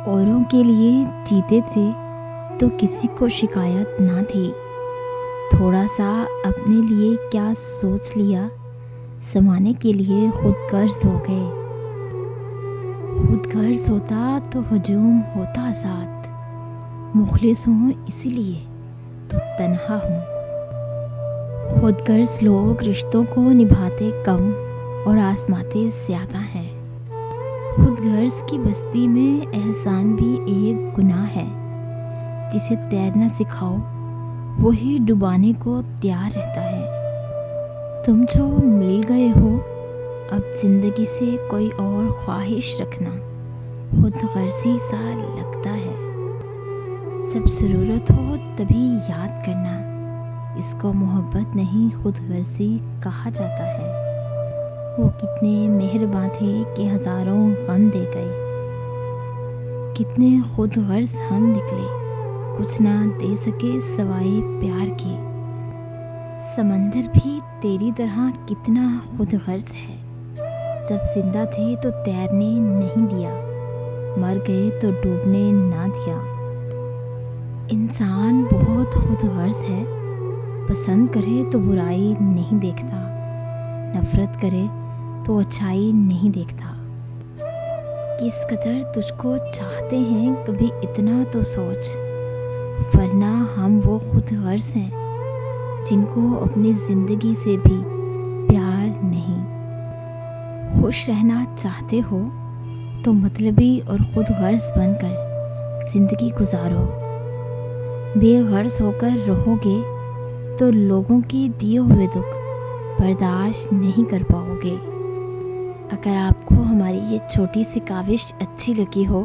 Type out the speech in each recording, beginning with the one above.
اوروں کے لیے جیتے تھے تو کسی کو شکایت نہ تھی، تھوڑا سا اپنے لیے کیا سوچ لیا، زمانے کے لیے خود غرض ہو گئے۔ خود غرض ہوتا تو ہجوم ہوتا آزاد، مخلص ہوں اسی لیے تو تنہا ہوں۔ خود غرض لوگ رشتوں کو نبھاتے کم اور آزماتے زیادہ ہیں۔ خود غرض کی بستی میں احسان بھی ایک گناہ ہے، جسے تیرنا سکھاؤ وہی ڈبانے کو تیار رہتا ہے۔ تم جو مل گئے ہو، اب زندگی سے کوئی اور خواہش رکھنا خود غرضی سا لگتا ہے۔ جب ضرورت ہو تبھی یاد کرنا، اس کو محبت نہیں خود غرضی کہا جاتا ہے۔ وہ کتنے مہرباں تھے کہ ہزاروں غم دے گئے، کتنے خود غرض ہم نکلے، کچھ نہ دے سکے سوائے پیار کے۔ سمندر بھی تیری طرح کتنا خود غرض ہے، جب زندہ تھے تو تیرنے نہیں دیا، مر گئے تو ڈوبنے نہ دیا۔ انسان بہت خود غرض ہے، پسند کرے تو برائی نہیں دیکھتا، نفرت کرے تو اچھائی نہیں دیکھتا۔ کس قدر تجھ کو چاہتے ہیں کبھی اتنا تو سوچ، ورنہ ہم وہ خود غرض ہیں جن کو اپنی زندگی سے بھی پیار نہیں۔ خوش رہنا چاہتے ہو تو مطلبی اور خود غرض بن کر زندگی گزارو۔ بے غرض ہو کر رہو گے تو لوگوں کی دیے ہوئے دکھ برداشت نہیں کر پاؤ گے۔ اگر آپ کو ہماری یہ چھوٹی سی کاوش اچھی لگی ہو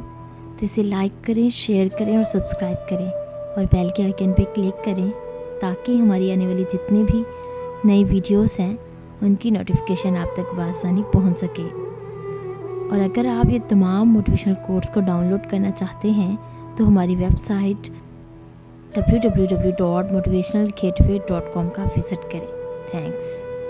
تو اسے لائک کریں، شیئر کریں اور سبسکرائب کریں، اور بیل کے آئیکن پہ کلک کریں تاکہ ہماری آنے والی جتنی بھی نئی ویڈیوز ہیں ان کی نوٹیفیکیشن آپ تک بآسانی پہنچ سکے۔ اور اگر آپ یہ تمام موٹیویشنل کوٹس کو ڈاؤن لوڈ کرنا چاہتے ہیں تو ہماری ویب سائٹ www.motivationalgateway.com کا وزٹ کریں۔ تھینکس۔